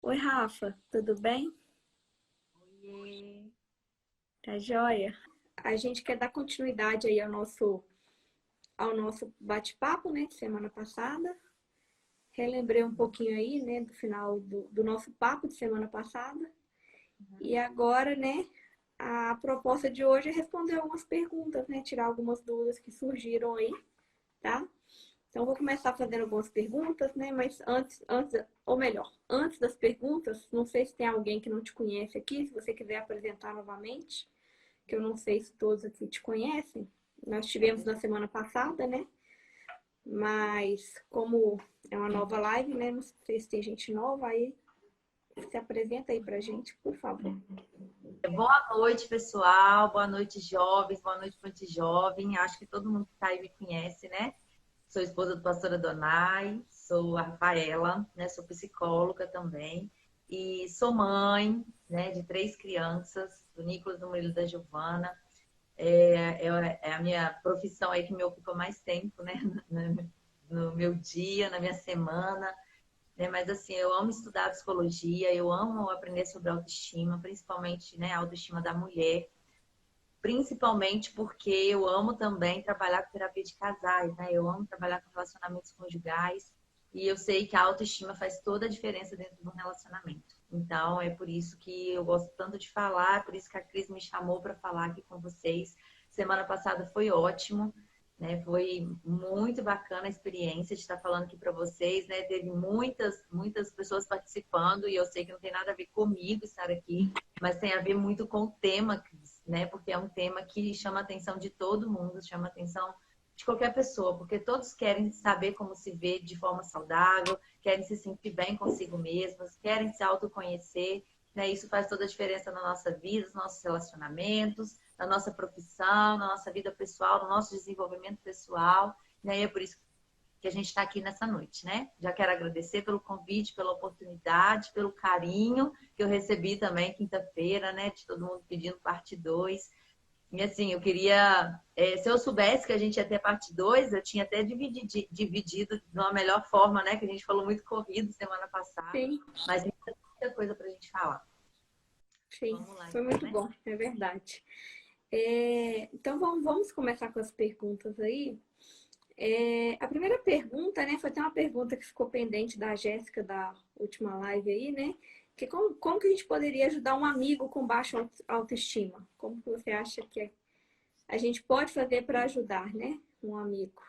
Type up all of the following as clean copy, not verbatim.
Oi, Rafa, tudo bem? Oiê. Tá joia? A gente quer dar continuidade aí ao nosso bate-papo, né, de semana passada. Relembrei um pouquinho aí, né, do final do nosso papo de semana passada. Uhum. E agora, né, a proposta de hoje é responder algumas perguntas, né, tirar algumas dúvidas que surgiram aí, tá? Então, vou começar fazendo algumas perguntas, né? Mas ou melhor, antes das perguntas, não sei se tem alguém que não te conhece aqui, se você quiser apresentar novamente, que eu não sei se todos aqui te conhecem. Nós tivemos na semana passada, né? Mas como é uma nova live, né? Não sei se tem gente nova aí. Se apresenta aí pra gente, por favor. Boa noite, pessoal. Boa noite, jovens. Boa noite, Ponte Jovem. Acho que todo mundo que está aí me conhece, né? Sou esposa do pastor Adonai, sou a Rafaela, né? Sou psicóloga também. E sou mãe, né, de 3 crianças, do Nicolas, do Murilo e da Giovana. É a minha profissão aí que me ocupa mais tempo, né? No meu dia, na minha semana. Né? Mas assim, eu amo estudar psicologia, eu amo aprender sobre autoestima, principalmente, né, a autoestima da mulher, principalmente porque eu amo também trabalhar com terapia de casais, né? Eu amo trabalhar com relacionamentos conjugais e eu sei que a autoestima faz toda a diferença dentro de um relacionamento. Então, é por isso que eu gosto tanto de falar, por isso que a Cris me chamou para falar aqui com vocês. Semana passada foi ótimo, né? Foi muito bacana a experiência de estar falando aqui para vocês, né? Teve muitas pessoas participando e eu sei que não tem nada a ver comigo estar aqui, mas tem a ver muito com o tema, Cris, né? Porque é um tema que chama a atenção de todo mundo, chama a atenção de qualquer pessoa, porque todos querem saber como se vê de forma saudável, querem se sentir bem consigo mesmos, querem se autoconhecer, né? Isso faz toda a diferença na nossa vida, nos nossos relacionamentos, na nossa profissão, na nossa vida pessoal, no nosso desenvolvimento pessoal, né? E é por isso que a gente está aqui nessa noite, né? Já quero agradecer pelo convite, pela oportunidade, pelo carinho que eu recebi também quinta-feira, né? De todo mundo pedindo parte 2. E assim, eu queria, se eu soubesse que a gente ia ter parte 2, eu tinha até dividido de uma melhor forma, né? Que a gente falou muito corrido semana passada, Sim, mas tem muita coisa para a gente falar. sim, Vamos lá, foi então, muito né? bom, é verdade. Então vamos começar com as perguntas aí. A primeira pergunta, né, foi até uma pergunta que ficou pendente da Jéssica da última live aí, né? Que como que a gente poderia ajudar um amigo com baixa autoestima? Como que você acha que a gente pode fazer para ajudar, né, um amigo?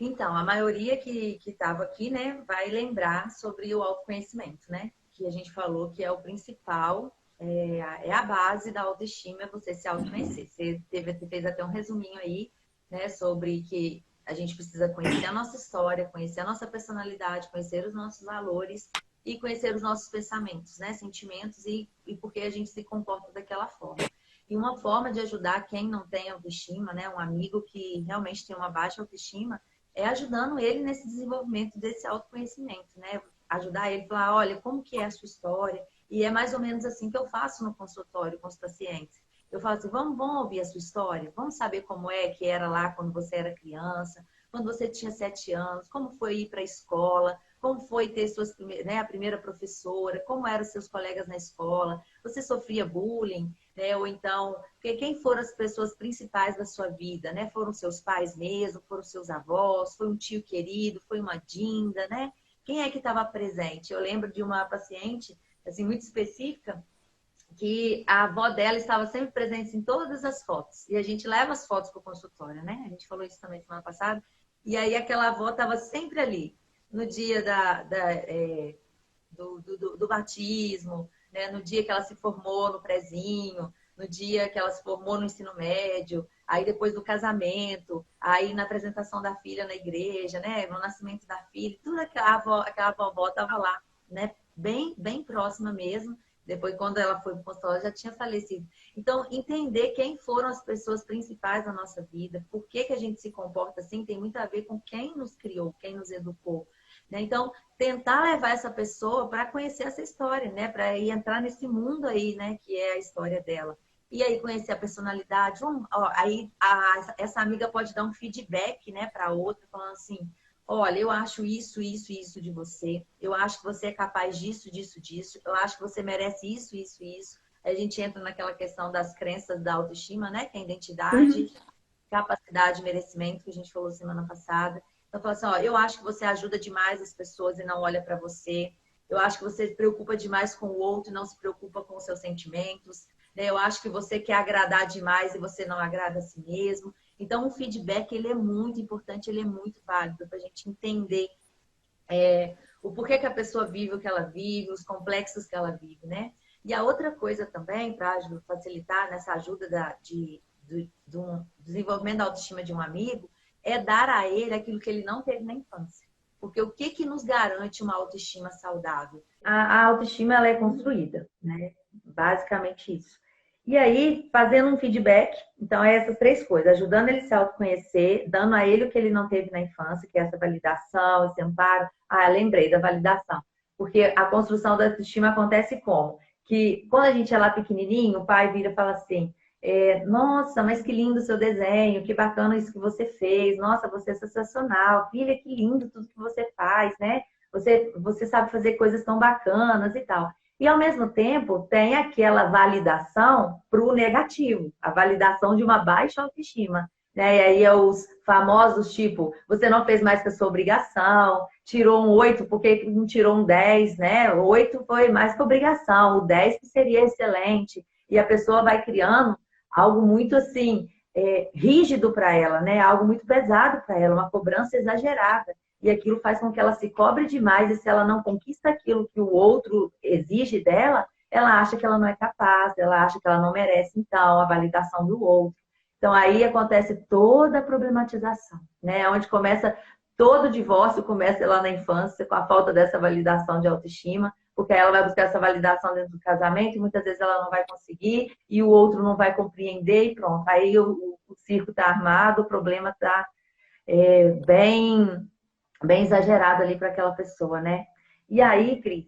Então, a maioria que estava aqui, né, vai lembrar sobre o autoconhecimento, né? Que a gente falou que é o principal, é a base da autoestima, é você se autoconhecer. Você fez até um resuminho aí, né, sobre que a gente precisa conhecer a nossa história, conhecer a nossa personalidade, conhecer os nossos valores e conhecer os nossos pensamentos, né, sentimentos e por que a gente se comporta daquela forma. E uma forma de ajudar quem não tem autoestima, né, um amigo que realmente tem uma baixa autoestima, é ajudando ele nesse desenvolvimento desse autoconhecimento, né? Ajudar ele a falar, olha, como que é a sua história? E é mais ou menos assim que eu faço no consultório com os pacientes. Eu falo assim, vamos ouvir a sua história? Vamos saber como é que era lá quando você era criança, quando você tinha 7 anos, como foi ir para a escola, como foi ter né, a primeira professora, como eram seus colegas na escola, você sofria bullying, né? Ou então, quem foram as pessoas principais da sua vida, né? Foram seus pais mesmo, foram seus avós, foi um tio querido, foi uma dinda, né? Quem é que estava presente? Eu lembro de uma paciente, assim, muito específica, que a avó dela estava sempre presente em todas as fotos. E a gente leva as fotos para o consultório, né? A gente falou isso também semana passada. E aí aquela avó estava sempre ali, no dia do batismo, né? No dia que ela se formou no prezinho, no dia que ela se formou no ensino médio, aí depois do casamento, aí na apresentação da filha na igreja, né? No nascimento da filha, tudo aquela vovó estava lá, né? Bem próxima mesmo. Depois, quando ela foi para o consultório, ela já tinha falecido. Então, entender quem foram as pessoas principais da nossa vida, por que a gente se comporta assim, tem muito a ver com quem nos criou, quem nos educou. Né? Então, tentar levar essa pessoa para conhecer essa história, né? Para ir entrar nesse mundo aí, né? Que é a história dela. E aí conhecer a personalidade. Essa amiga pode dar um feedback, né? Para outra, falando assim: olha, eu acho isso de você. Eu acho que você é capaz disso, disso, disso. Eu acho que você merece isso. Aí a gente entra naquela questão das crenças da autoestima, né? Que é a Uhum. identidade, capacidade, merecimento, que a gente falou semana passada. Então, fala assim, ó, eu acho que você ajuda demais as pessoas e não olha para você. Eu acho que você se preocupa demais com o outro e não se preocupa com os seus sentimentos. Né? Eu acho que você quer agradar demais e você não agrada a si mesmo. Então, o feedback, ele é muito importante, ele é muito válido para a gente entender o porquê que a pessoa vive o que ela vive, os complexos que ela vive, né? E a outra coisa também, para facilitar nessa ajuda do desenvolvimento da autoestima de um amigo, é dar a ele aquilo que ele não teve na infância. Porque o que nos garante uma autoestima saudável? A autoestima ela é construída, né? Basicamente isso. E aí, fazendo um feedback, então é essas três coisas, ajudando ele a se autoconhecer, dando a ele o que ele não teve na infância, que é essa validação, esse amparo. Ah, lembrei da validação. Porque a construção da autoestima acontece como? Que quando a gente é lá pequenininho, o pai vira e fala assim, nossa, mas que lindo o seu desenho, que bacana isso que você fez, nossa, você é sensacional, filha, que lindo tudo que você faz, né? Você sabe fazer coisas tão bacanas e tal. E, ao mesmo tempo, tem aquela validação para o negativo, a validação de uma baixa autoestima. Né? E aí é os famosos tipo, você não fez mais que a sua obrigação, tirou um 8 porque não tirou um 10, né? O 8 foi mais que obrigação, o 10 que seria excelente. E a pessoa vai criando algo muito assim, rígido para ela, né? Algo muito pesado para ela, uma cobrança exagerada. E aquilo faz com que ela se cobre demais, e se ela não conquista aquilo que o outro exige dela, ela acha que ela não é capaz, ela acha que ela não merece, então, a validação do outro. Então, aí acontece toda a problematização, né? Onde começa todo o divórcio, começa lá na infância, com a falta dessa validação de autoestima, porque aí ela vai buscar essa validação dentro do casamento e muitas vezes ela não vai conseguir e o outro não vai compreender e pronto. Aí o circo está armado, o problema está bem bem exagerado ali para aquela pessoa, né? E aí, Cris,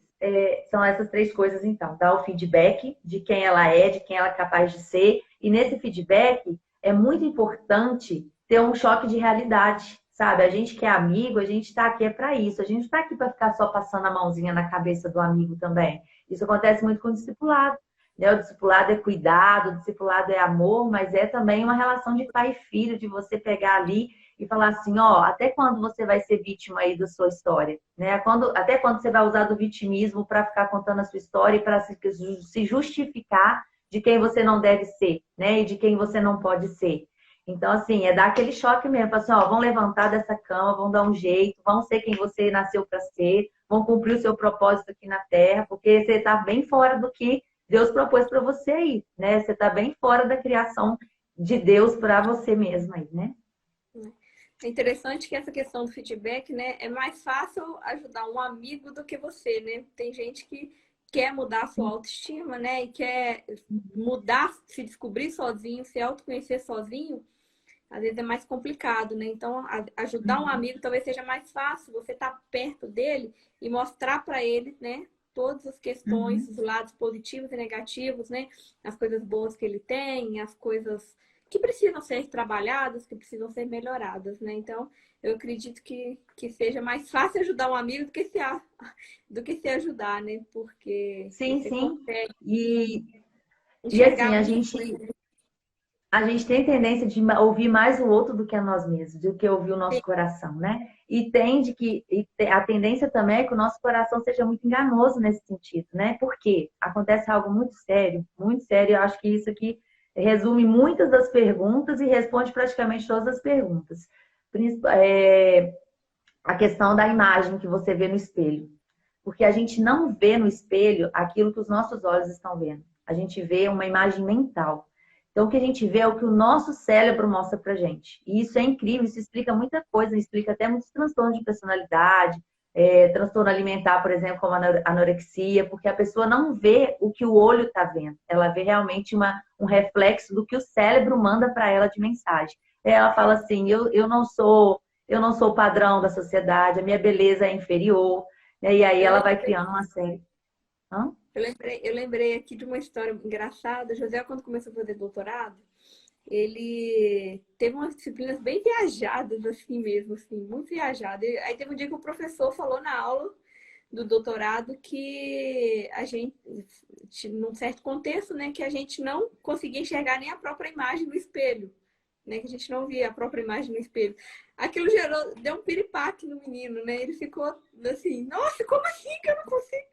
são essas três coisas, então. Dar o feedback de quem ela é, de quem ela é capaz de ser. E nesse feedback, é muito importante ter um choque de realidade, sabe? A gente que é amigo, a gente está aqui para isso. A gente não está aqui para ficar só passando a mãozinha na cabeça do amigo também. Isso acontece muito com o discipulado. Né? O discipulado é cuidado, o discipulado é amor, mas é também uma relação de pai e filho, de você pegar ali e falar assim, ó, até quando você vai ser vítima aí da sua história, né? Até quando você vai usar do vitimismo para ficar contando a sua história e para se justificar de quem você não deve ser, né? E de quem você não pode ser. Então, assim, é dar aquele choque mesmo, falar assim, ó, vão levantar dessa cama, vão dar um jeito, vão ser quem você nasceu para ser, vão cumprir o seu propósito aqui na Terra, porque você está bem fora do que Deus propôs para você aí, né? Você está bem fora da criação de Deus para você mesmo aí, né? É interessante que essa questão do feedback, né, é mais fácil ajudar um amigo do que você, né? Tem gente que quer mudar a sua autoestima, né, e quer mudar, se descobrir sozinho, se autoconhecer sozinho, às vezes é mais complicado, né? Então, ajudar um amigo talvez seja mais fácil, você estar perto dele e mostrar para ele, né, todas as questões, os lados positivos e negativos, né? As coisas boas que ele tem, as coisas que precisam ser trabalhadas, que precisam ser melhoradas, né? Então, eu acredito que seja mais fácil ajudar um amigo do que se ajudar, né? Porque Sim, você sim. consegue E assim, enxergar muita coisa. a gente tem tendência de ouvir mais o outro do que a nós mesmos, do que ouvir o nosso Sim, coração, né? A tendência também é que o nosso coração seja muito enganoso nesse sentido, né? Porque acontece algo muito sério, eu acho que isso aqui resume muitas das perguntas e responde praticamente todas as perguntas. A questão da imagem que você vê no espelho. Porque a gente não vê no espelho aquilo que os nossos olhos estão vendo. A gente vê uma imagem mental. Então, o que a gente vê é o que o nosso cérebro mostra pra gente. E isso é incrível, isso explica muita coisa, explica até muitos transtornos de personalidade, transtorno alimentar, por exemplo, como a anorexia, porque a pessoa não vê o que o olho está vendo. Ela vê realmente um reflexo do que o cérebro manda para ela de mensagem. Ela fala assim, eu não sou o padrão da sociedade, a minha beleza é inferior, né? E aí eu ela vai lembrei, criando uma série. Hã? eu lembrei aqui de uma história engraçada. José, quando começou a fazer doutorado, ele teve umas disciplinas bem viajadas, assim mesmo, assim, muito viajadas. Aí teve um dia que o professor falou na aula do doutorado que a gente, num certo contexto, né, que a gente não conseguia enxergar nem a própria imagem no espelho, né, que a gente não via a própria imagem no espelho. Aquilo deu um piripaque no menino, né? Ele ficou assim, nossa, como assim que eu não consigo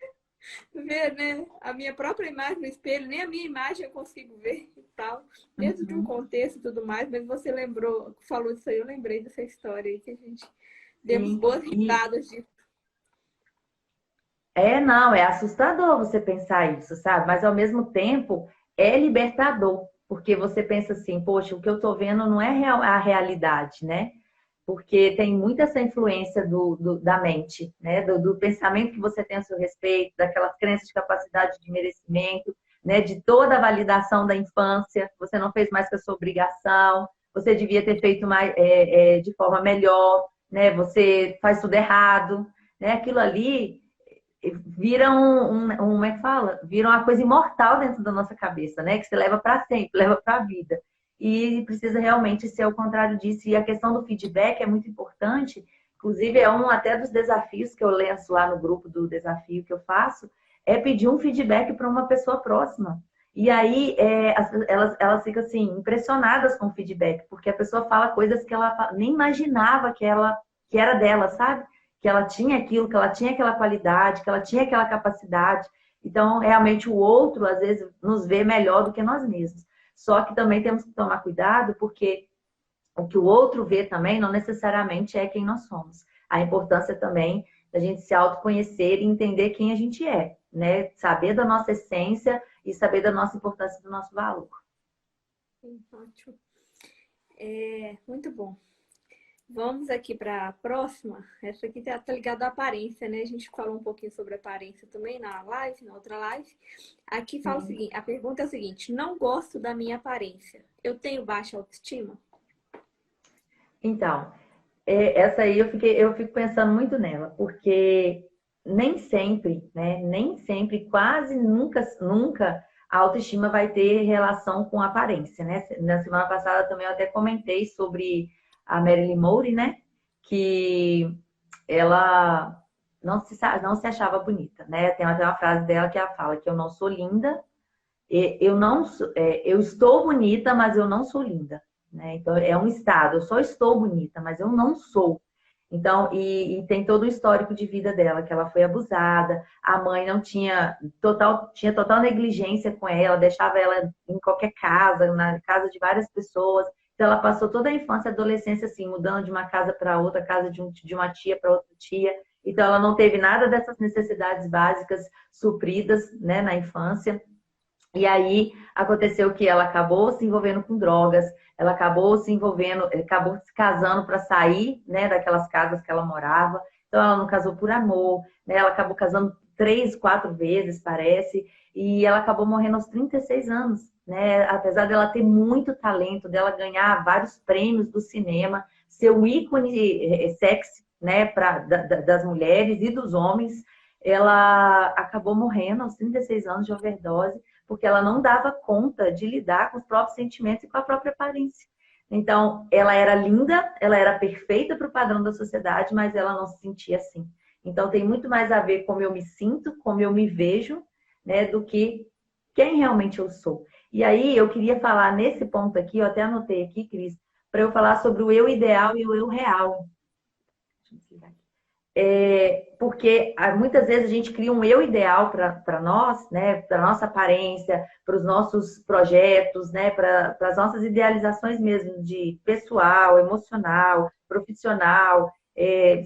ver, né, a minha própria imagem no espelho, nem a minha imagem eu consigo ver e tal, dentro de um Uhum. contexto e tudo mais, mas você lembrou, falou disso aí, eu lembrei dessa história aí que a gente demos Sim. boas E risadas de. não, é assustador você pensar isso, sabe? Mas ao mesmo tempo é libertador, porque você pensa assim, poxa, o que eu estou vendo não é a realidade, né? Porque tem muita essa influência da mente, né? Do pensamento que você tem a seu respeito, daquelas crenças de capacidade de merecimento, né? De toda a validação da infância, você não fez mais que a sua obrigação, você devia ter feito mais, de forma melhor, né? Você faz tudo errado, né? Aquilo ali vira como é que fala? Vira uma coisa imortal dentro da nossa cabeça, né? Que você leva para sempre, leva para a vida. E precisa realmente ser o contrário disso. E a questão do feedback é muito importante. Inclusive, é um até dos desafios que eu lanço lá no grupo do desafio que eu faço, é pedir um feedback para uma pessoa próxima. E aí, elas ficam assim, impressionadas com o feedback, porque a pessoa fala coisas que ela nem imaginava que era dela, sabe? Que ela tinha aquilo, que ela tinha aquela qualidade, que ela tinha aquela capacidade. Então, realmente, o outro, às vezes, nos vê melhor do que nós mesmos. Só que também temos que tomar cuidado, porque o que o outro vê também não necessariamente é quem nós somos. A importância também da gente se autoconhecer e entender quem a gente é, né? Saber da nossa essência e saber da nossa importância, do nosso valor. Ótimo. Muito bom. Vamos aqui para a próxima. Essa aqui tá ligada à aparência, né? A gente falou um pouquinho sobre aparência também na live, na outra live. Aqui fala o Sim. seguinte, a pergunta é a seguinte: não gosto da minha aparência. Eu tenho baixa autoestima? Então, essa aí eu fico pensando muito nela, porque nem sempre, né? Nem sempre, quase nunca, nunca a autoestima vai ter relação com a aparência, né? Na semana passada também eu até comentei sobre a Marilyn Monroe, né? Que ela não se achava bonita, né? Tem até uma frase dela que ela fala que eu não sou linda, eu não eu estou bonita, mas eu não sou linda, né? Então é um estado, eu só estou bonita, mas eu não sou. Então, e tem todo o histórico de vida dela, que ela foi abusada, a mãe não tinha total negligência com ela, deixava ela em qualquer casa, na casa de várias pessoas. Então, ela passou toda a infância e adolescência assim, mudando de uma casa para outra, casa de uma tia para outra tia. Então, ela não teve nada dessas necessidades básicas supridas, né, na infância. E aí aconteceu que ela acabou se envolvendo com drogas, ela acabou se envolvendo, acabou se casando para sair, né, daquelas casas que ela morava. Então ela não casou por amor, né? Ela acabou casando 3, 4 vezes, parece, e ela acabou morrendo aos 36 anos, né? Apesar dela ter muito talento, dela ganhar vários prêmios do cinema, ser um ícone sexy, né, das mulheres e dos homens, ela acabou morrendo aos 36 anos de overdose porque ela não dava conta de lidar com os próprios sentimentos e com a própria aparência. Então, ela era linda, ela era perfeita para o padrão da sociedade, mas ela não se sentia assim. Então, tem muito mais a ver com como eu me sinto, como eu me vejo, né, do que quem realmente eu sou. E aí, eu queria falar nesse ponto aqui, eu até anotei aqui, Cris, para eu falar sobre o eu ideal e o eu real. Deixa eu desligar aqui. Porque muitas vezes a gente cria um eu ideal para nós, né, para nossa aparência, para os nossos projetos, né, para as nossas idealizações mesmo de pessoal, emocional, profissional,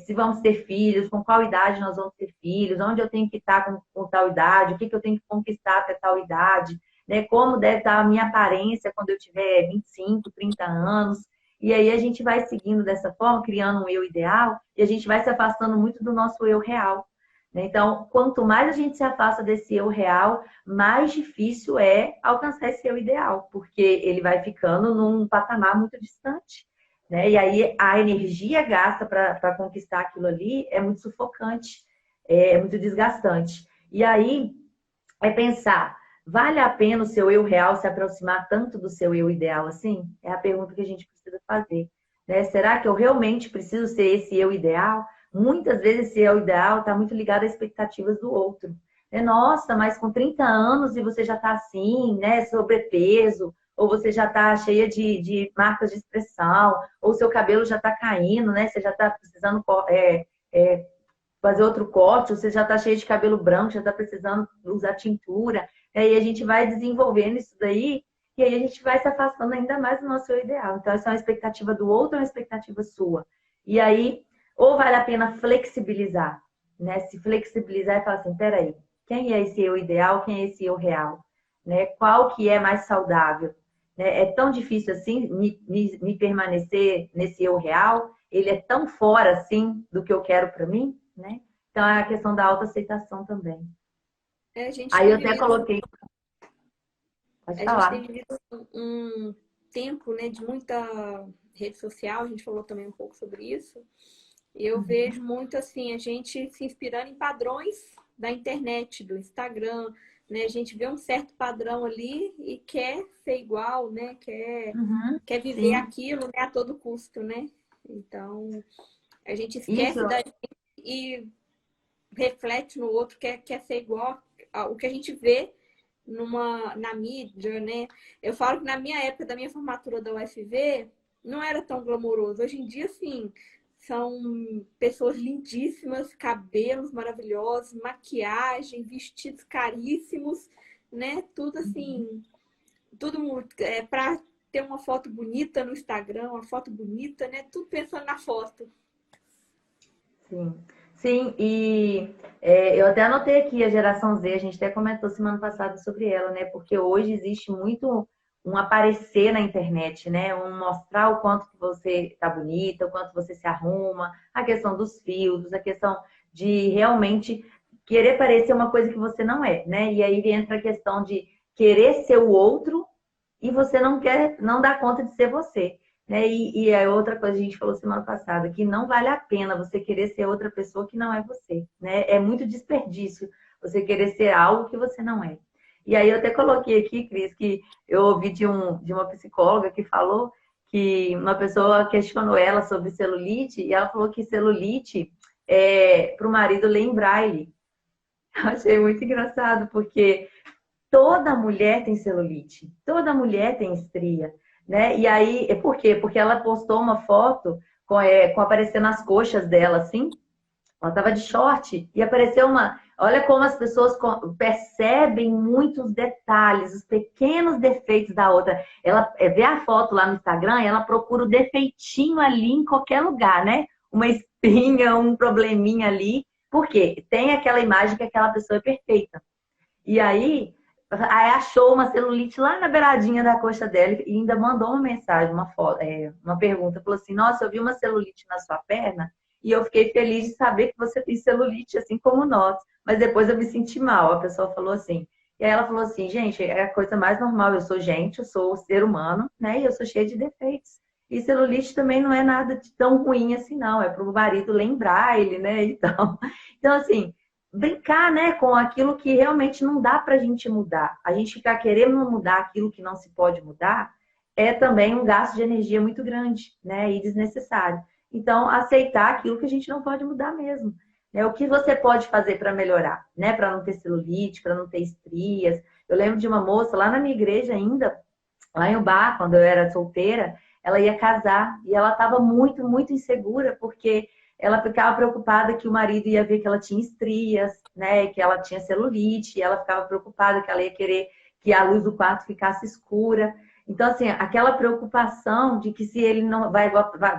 se vamos ter filhos, com qual idade nós vamos ter filhos, onde eu tenho que estar com tal idade, o que eu tenho que conquistar até tal idade, né, como deve estar a minha aparência quando eu tiver 25, 30 anos. E aí a gente vai seguindo dessa forma, criando um eu ideal, e a gente vai se afastando muito do nosso eu real. Né? Então, quanto mais a gente se afasta desse eu real, mais difícil é alcançar esse eu ideal, porque ele vai ficando num patamar muito distante. Né? E aí a energia gasta para conquistar aquilo ali é muito sufocante, é muito desgastante. E aí é pensar Vale a pena o seu eu real se aproximar tanto do seu eu ideal assim? É a pergunta que a gente precisa fazer, né? Será que eu realmente preciso ser esse eu ideal? Muitas vezes esse eu ideal está muito ligado às expectativas do outro. Nossa, mas com 30 anos e você já está assim, né? Sobrepeso, ou você já está cheia de marcas de expressão, ou seu cabelo já está caindo, né? Você já está precisando fazer outro corte, ou você já está cheio de cabelo branco, já está precisando usar tintura. E aí a gente vai desenvolvendo isso daí, e aí a gente vai se afastando ainda mais do nosso ideal. Então, essa é uma expectativa do outro, é uma expectativa sua. E aí, ou vale a pena flexibilizar, né? Se flexibilizar e falar assim, peraí, quem é esse eu ideal, quem é esse eu real? Né? Qual que é mais saudável? Né? É tão difícil assim me permanecer nesse eu real? Ele é tão fora assim do que eu quero para mim, né? Então é a questão da autoaceitação também. A gente Aí eu tem até vivido, coloquei, pode a gente falar. tem vivido um tempo, né, de muita rede social, a gente falou também um pouco sobre isso. Eu Uhum. vejo muito assim, a gente se inspirando em padrões da internet, do Instagram, né? A gente vê um certo padrão ali e quer ser igual, né? Uhum. Quer viver Sim, aquilo, né, a todo custo, né? Então, a gente isso. esquece da gente e reflete no outro, quer ser igual ao que a gente vê na mídia, né? Eu falo que na minha época da minha formatura da UFV não era tão glamouroso. Hoje em dia, sim, são pessoas lindíssimas, cabelos maravilhosos, maquiagem, vestidos caríssimos, né? Tudo assim, tudo para ter uma foto bonita no Instagram, uma foto bonita, né? Tudo pensando na foto. Sim, sim, e eu até anotei aqui a geração Z, a gente até comentou semana passada sobre ela, né? Porque hoje existe muito um aparecer na internet, né? Um mostrar o quanto que você tá bonita, o quanto você se arruma, a questão dos filtros, a questão de realmente querer parecer uma coisa que você não é, né? E aí entra a questão de querer ser o outro e você não quer, não dá conta de ser você. Né? E é outra coisa que a gente falou semana passada, que não vale a pena você querer ser outra pessoa que não é você. Né? É muito desperdício você querer ser algo que você não é. E aí eu até coloquei aqui, Cris, que eu ouvi de uma psicóloga que falou que uma pessoa questionou ela sobre celulite, e ela falou que celulite é para o marido ler em braille. Eu achei muito engraçado, porque toda mulher tem celulite, toda mulher tem estria, né? E aí, por quê? Porque ela postou uma foto com aparecendo as coxas dela, assim. Ela estava de short e apareceu uma. Olha como as pessoas percebem muitos detalhes, os pequenos defeitos da outra. Ela vê a foto lá no Instagram e ela procura o defeitinho ali em qualquer lugar, né? Uma espinha, um probleminha ali. Por quê? Tem aquela imagem que aquela pessoa é perfeita. E aí achou uma celulite lá na beiradinha da coxa dela e ainda mandou uma mensagem, uma foto, uma pergunta. Falou assim: Nossa, eu vi uma celulite na sua perna e eu fiquei feliz de saber que você tem celulite, assim como nós. Mas depois eu me senti mal. A pessoa falou assim. E aí ela falou assim: Gente, é a coisa mais normal. Eu sou gente, eu sou ser humano, né? E eu sou cheia de defeitos. E celulite também não é nada de tão ruim assim, não. É para o marido lembrar ele, né? Então assim brincar, né, com aquilo que realmente não dá para a gente mudar. A gente ficar querendo mudar aquilo que não se pode mudar é também um gasto de energia muito grande, né, e desnecessário. Então, aceitar aquilo que a gente não pode mudar mesmo. Né? O que você pode fazer para melhorar, né, para não ter celulite, para não ter estrias. Eu lembro de uma moça lá na minha igreja ainda, lá em Ubá, quando eu era solteira, ela ia casar e ela estava muito, muito insegura porque ela ficava preocupada que o marido ia ver que ela tinha estrias, né, que ela tinha celulite, e ela ficava preocupada que ela ia querer que a luz do quarto ficasse escura. Então, assim, aquela preocupação de que se ele não vai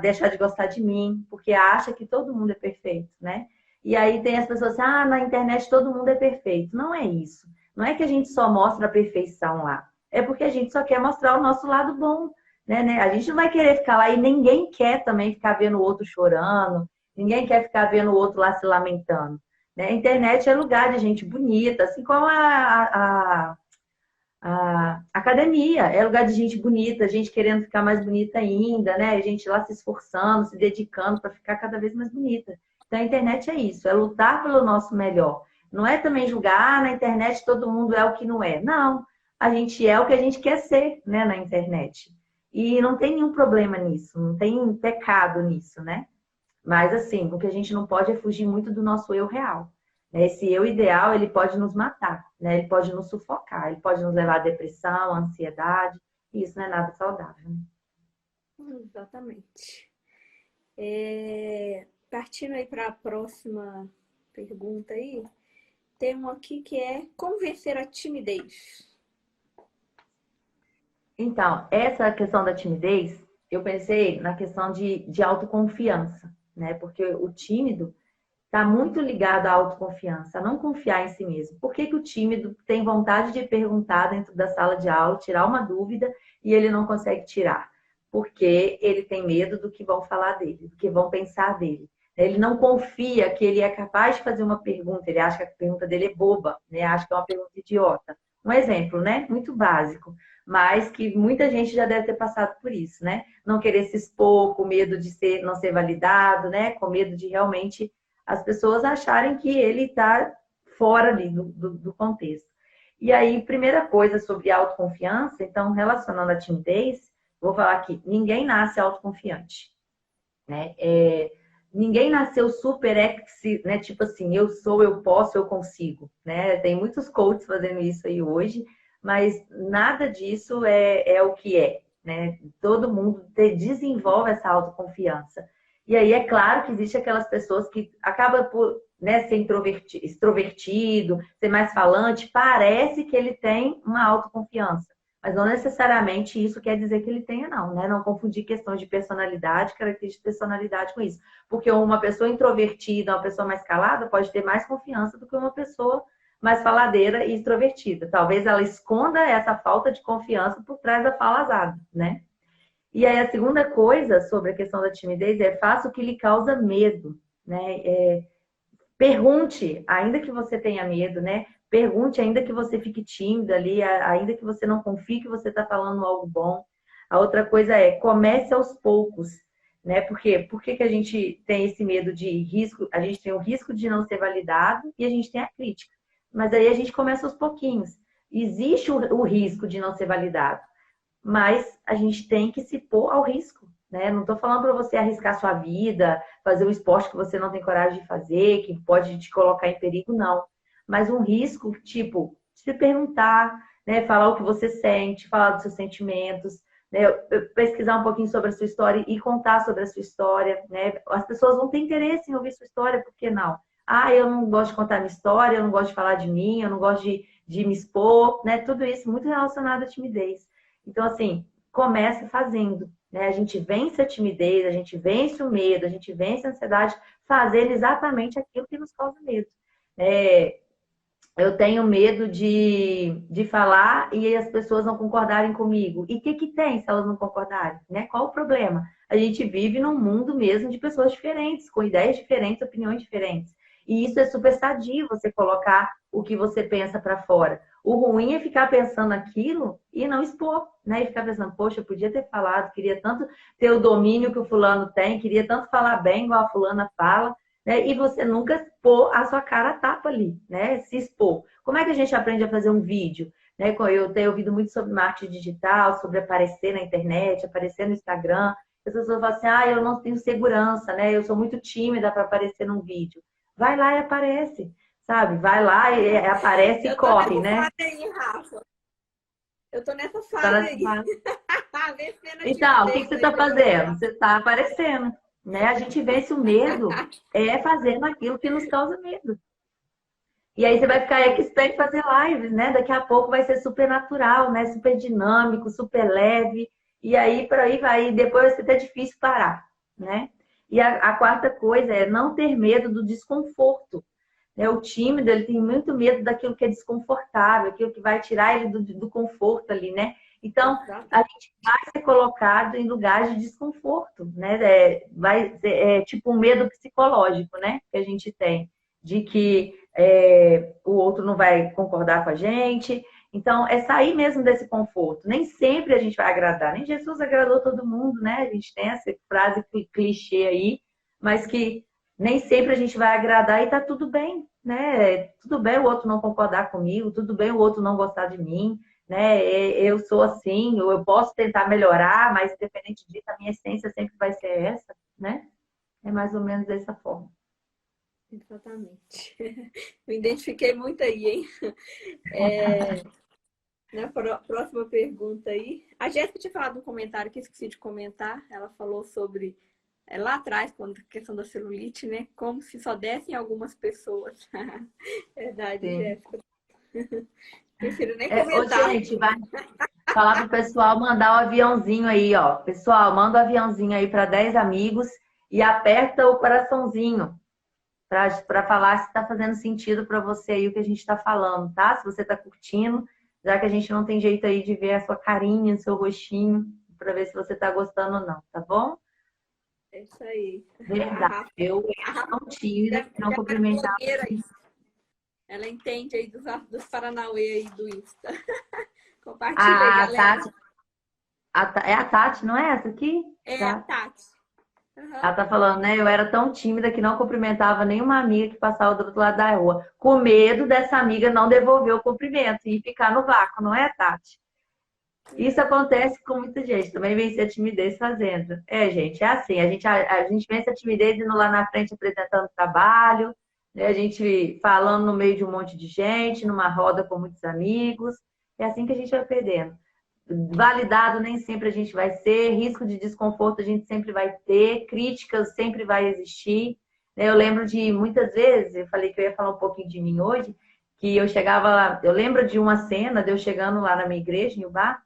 deixar de gostar de mim, porque acha que todo mundo é perfeito, né? E aí tem as pessoas assim, na internet todo mundo é perfeito. Não é isso. Não é que a gente só mostra a perfeição lá. É porque a gente só quer mostrar o nosso lado bom, né? A gente não vai querer ficar lá e ninguém quer também ficar vendo o outro chorando, ninguém quer ficar vendo o outro lá se lamentando. Né? A internet é lugar de gente bonita, assim como a academia é lugar de gente bonita, gente querendo ficar mais bonita ainda, né? A gente lá se esforçando, se dedicando para ficar cada vez mais bonita. Então a internet é isso, é lutar pelo nosso melhor. Não é também julgar, na internet todo mundo é o que não é. Não, a gente é o que a gente quer ser, né, na internet. E não tem nenhum problema nisso, não tem pecado nisso, né? Mas, assim, o que a gente não pode é fugir muito do nosso eu real. Né? Esse eu ideal, ele pode nos matar, né? Ele pode nos sufocar, ele pode nos levar à depressão, à ansiedade, e isso não é nada saudável. Né? Exatamente. Partindo aí para a próxima pergunta aí, tem um aqui que é como vencer a timidez. Então, essa questão da timidez, eu pensei na questão de autoconfiança, né? Porque o tímido está muito ligado à autoconfiança, a não confiar em si mesmo. Por que que o tímido tem vontade de perguntar dentro da sala de aula, tirar uma dúvida e ele não consegue tirar? Porque ele tem medo do que vão falar dele, do que vão pensar dele. Ele não confia que ele é capaz de fazer uma pergunta, ele acha que a pergunta dele é boba, né? Acha que é uma pergunta idiota. Um exemplo, né? Muito básico, mas que muita gente já deve ter passado por isso, né? Não querer se expor, com medo de não ser validado, né? Com medo de realmente as pessoas acharem que ele está fora ali do contexto. E aí, primeira coisa sobre autoconfiança, então, relacionando a timidez, vou falar aqui, ninguém nasce autoconfiante, né? Ninguém nasceu super né? Tipo assim, eu sou, eu posso, eu consigo, né? Tem muitos coaches fazendo isso aí hoje, mas nada disso é o que é, né? Todo mundo desenvolve essa autoconfiança. E aí é claro que existe aquelas pessoas que acabam por, né, ser extrovertido, ser mais falante, parece que ele tem uma autoconfiança. Mas não necessariamente isso quer dizer que ele tenha, não, né? Não confundir questões de personalidade, características de personalidade com isso. Porque uma pessoa introvertida, uma pessoa mais calada, pode ter mais confiança do que uma pessoa mais faladeira e extrovertida. Talvez ela esconda essa falta de confiança por trás da fala asada, né? E aí a segunda coisa sobre a questão da timidez é faça o que lhe causa medo, né? Pergunte, ainda que você tenha medo, né? Pergunte, ainda que você fique tímida ali, ainda que você não confie que você está falando algo bom. A outra coisa é comece aos poucos, né? Por que que a gente tem esse medo de risco? A gente tem o risco de não ser validado e a gente tem a crítica. Mas aí a gente começa aos pouquinhos. Existe o risco de não ser validado, mas a gente tem que se pôr ao risco, né? Não estou falando para você arriscar sua vida, fazer um esporte que você não tem coragem de fazer, que pode te colocar em perigo, não. Mas um risco, tipo, se perguntar, né? Falar o que você sente, falar dos seus sentimentos, né? Pesquisar um pouquinho sobre a sua história e contar sobre a sua história, né? As pessoas vão ter interesse em ouvir sua história, por que não? Ah, eu não gosto de contar minha história, eu não gosto de falar de mim, eu não gosto de me expor, né? Tudo isso muito relacionado à timidez. Então, assim, começa fazendo, né? A gente vence a timidez, a gente vence o medo, a gente vence a ansiedade, fazendo exatamente aquilo que nos causa medo. Eu tenho medo de falar e as pessoas não concordarem comigo. E o que tem se elas não concordarem? Né? Qual o problema? A gente vive num mundo mesmo de pessoas diferentes, com ideias diferentes, opiniões diferentes. E isso é super sadio, você colocar o que você pensa para fora. O ruim é ficar pensando aquilo e não expor, né? E ficar pensando, poxa, eu podia ter falado, queria tanto ter o domínio que o fulano tem, queria tanto falar bem igual a fulana fala, né? E você nunca pôr a sua cara a tapa ali, né? Se expor. Como é que a gente aprende a fazer um vídeo? Né? Eu tenho ouvido muito sobre marketing digital, sobre aparecer na internet, aparecer no Instagram. As pessoas falam assim, eu não tenho segurança, né? Eu sou muito tímida para aparecer num vídeo. Vai lá e aparece, sabe? Vai lá e aparece e corre, né? Aí, Rafa. Eu tô nessa Tá fase nessa aí. fase. Então, o que Timidez você aí, está fazendo? Você está aparecendo, né? A gente vence o medo fazendo aquilo que nos causa medo. E aí você vai ficar expert em fazer lives, né? Daqui a pouco vai ser super natural, né? Super dinâmico, super leve. E aí, por aí vai. E depois vai ser até difícil parar, né? E a quarta coisa é não ter medo do desconforto. Né? O tímido, ele tem muito medo daquilo que é desconfortável, aquilo que vai tirar ele do conforto ali, né? Então, a gente vai ser colocado em lugares de desconforto, né? Tipo um medo psicológico, né? Que a gente tem, de que o outro não vai concordar com a gente. Então, é sair mesmo desse conforto. Nem sempre a gente vai agradar. Nem Jesus agradou todo mundo, né? A gente tem essa frase clichê aí, mas que nem sempre a gente vai agradar e tá tudo bem, né? Tudo bem o outro não concordar comigo, tudo bem o outro não gostar de mim, né? Eu sou assim, eu posso tentar melhorar, mas independente disso, a minha essência sempre vai ser essa, né? É mais ou menos dessa forma. Exatamente. Me identifiquei muito aí, hein? É, na próxima pergunta aí. A Jéssica tinha falado um comentário que eu esqueci de comentar. Ela falou sobre lá atrás, quando a questão da celulite, né? Como se só dessem algumas pessoas. Verdade, Sim. Jéssica. Prefiro nem Ô, comentar. gente, vai falar pro pessoal mandar o aviãozinho aí, ó. Pessoal, manda o aviãozinho aí para 10 amigos e aperta o coraçãozinho para falar se está fazendo sentido para você aí o que a gente está falando, tá? Se você está curtindo, já que a gente não tem jeito aí de ver a sua carinha, o seu rostinho, para ver se você está gostando ou não, tá bom? É isso aí. A Verdade. Rafa, Eu a era Rafa tão tímida que não já era cumprimentava. blogueira aí. Ela entende aí dos Paranauê aí do Insta. Compartilha aí, A galera. Tati, é a Tati, não é essa aqui? É a Tá. Tati. Uhum. Ela tá falando, né? Eu era tão tímida que não cumprimentava nenhuma amiga que passava do outro lado da rua, com medo dessa amiga não devolver o cumprimento e ficar no vácuo, não é, Tati? Isso Uhum. acontece com muita gente, também vence a timidez fazendo. É, gente, é assim, a gente vence a timidez indo lá na frente apresentando trabalho, né? A gente falando no meio de um monte de gente, numa roda com muitos amigos. É assim que a gente vai perdendo. Validado nem sempre a gente vai ser, risco de desconforto a gente sempre vai ter, críticas sempre vai existir. Eu lembro de muitas vezes, eu falei que eu ia falar um pouquinho de mim hoje, que eu chegava lá, eu lembro de uma cena de eu chegando lá na minha igreja, em Ubá,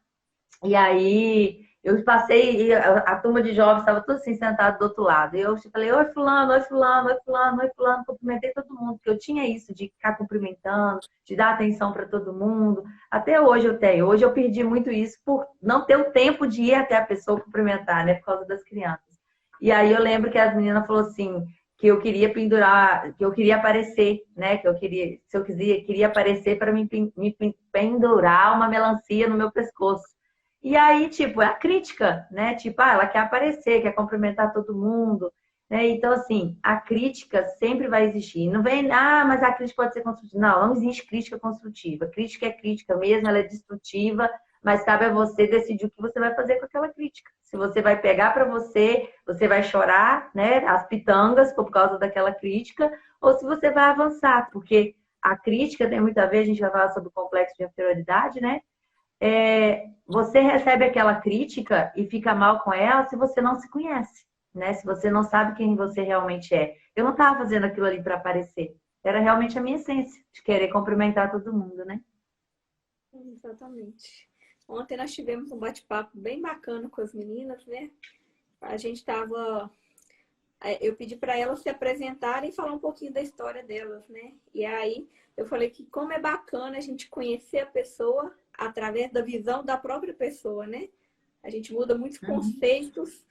e aí eu passei, e a turma de jovens estava tudo assim sentado do outro lado. E eu falei, oi fulano, oi fulano, oi fulano, oi fulano, cumprimentei todo mundo, porque eu tinha isso de ficar cumprimentando, de dar atenção para todo mundo. Até hoje eu tenho. Hoje eu perdi muito isso por não ter o tempo de ir até a pessoa cumprimentar, né? Por causa das crianças. E aí eu lembro que as meninas falou assim, que eu queria pendurar, que eu queria aparecer, né? Que eu queria, se eu queria aparecer para me pendurar uma melancia no meu pescoço. E aí, tipo, é a crítica, né? Tipo, ela quer aparecer, quer cumprimentar todo mundo, né? Então, assim, a crítica sempre vai existir. Não vem, mas a crítica pode ser construtiva. Não, não existe crítica construtiva. Crítica é crítica mesmo, ela é destrutiva, mas cabe a você decidir o que você vai fazer com aquela crítica. Se você vai pegar para você, você vai chorar, né? As pitangas por causa daquela crítica, ou se você vai avançar, porque a crítica tem muito a ver, a gente vai falar sobre o complexo de inferioridade, né? Você recebe aquela crítica e fica mal com ela se você não se conhece, né? Se você não sabe quem você realmente é. Eu não estava fazendo aquilo ali para aparecer. Era realmente a minha essência, de querer cumprimentar todo mundo, né? Exatamente. Ontem nós tivemos um bate-papo bem bacana com as meninas, né? A gente estava. Eu pedi para elas se apresentarem e falar um pouquinho da história delas, né? E aí eu falei que como é bacana a gente conhecer a pessoa através da visão da própria pessoa, né? A gente muda muitos Uhum. conceitos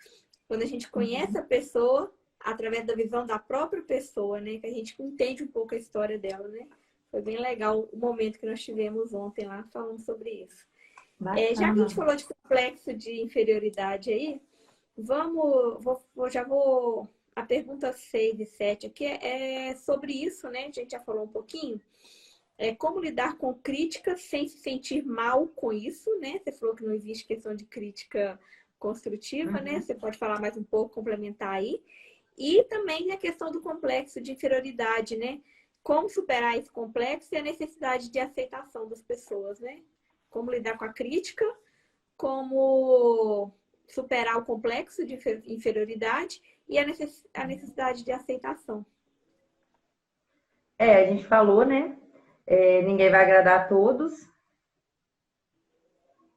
quando a gente conhece a pessoa através da visão da própria pessoa, né? Que a gente entende um pouco a história dela, né? Foi bem legal o momento que nós tivemos ontem lá falando sobre isso. Já que a gente Bacana. falou de complexo de inferioridade aí, já vou. A pergunta 6 e 7 aqui é sobre isso, né? A gente já falou um pouquinho. Como lidar com críticas sem se sentir mal com isso, né? Você falou que não existe questão de crítica construtiva, né? Uhum. Você pode falar mais um pouco, complementar aí. E também a questão do complexo de inferioridade, né? Como superar esse complexo e a necessidade de aceitação das pessoas, né? Como lidar com a crítica, como superar o complexo de inferioridade e a necessidade de aceitação. A gente falou, né? Ninguém vai agradar a todos.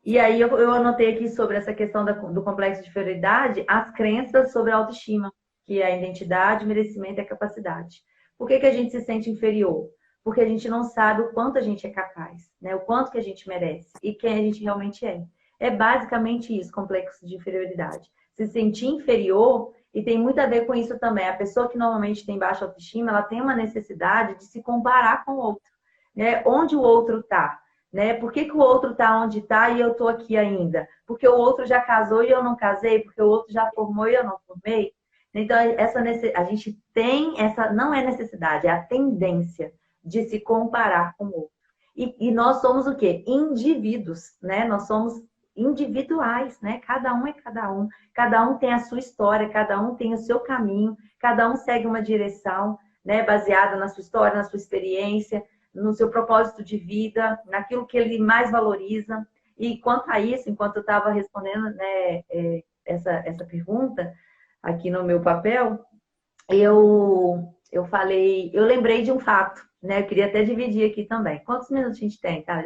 E aí eu anotei aqui sobre essa questão do complexo de inferioridade, as crenças sobre a autoestima, que é a identidade, merecimento e a capacidade. Por que a gente se sente inferior? Porque a gente não sabe o quanto a gente é capaz, né? O quanto que a gente merece e quem a gente realmente é. É basicamente isso, complexo de inferioridade. Se sentir inferior, e tem muito a ver com isso também. A pessoa que normalmente tem baixa autoestima, ela tem uma necessidade de se comparar com o outro, né? Onde o outro está, né? Por que o outro está onde está e eu estou aqui ainda? Porque o outro já casou e eu não casei? Porque o outro já formou e eu não formei? Então, a gente tem essa, não é necessidade, é a tendência. de se comparar com o outro. E nós somos o quê? Indivíduos, né? Nós somos individuais, né? Cada um é cada um tem a sua história, cada um tem o seu caminho, cada um segue uma direção, né? Baseada na sua história, na sua experiência, no seu propósito de vida, naquilo que ele mais valoriza. E quanto a isso, enquanto eu estava respondendo, né, essa pergunta aqui no meu papel, eu falei, eu lembrei de um fato, né? Eu queria até dividir aqui também. Quantos minutos a gente tem, tá,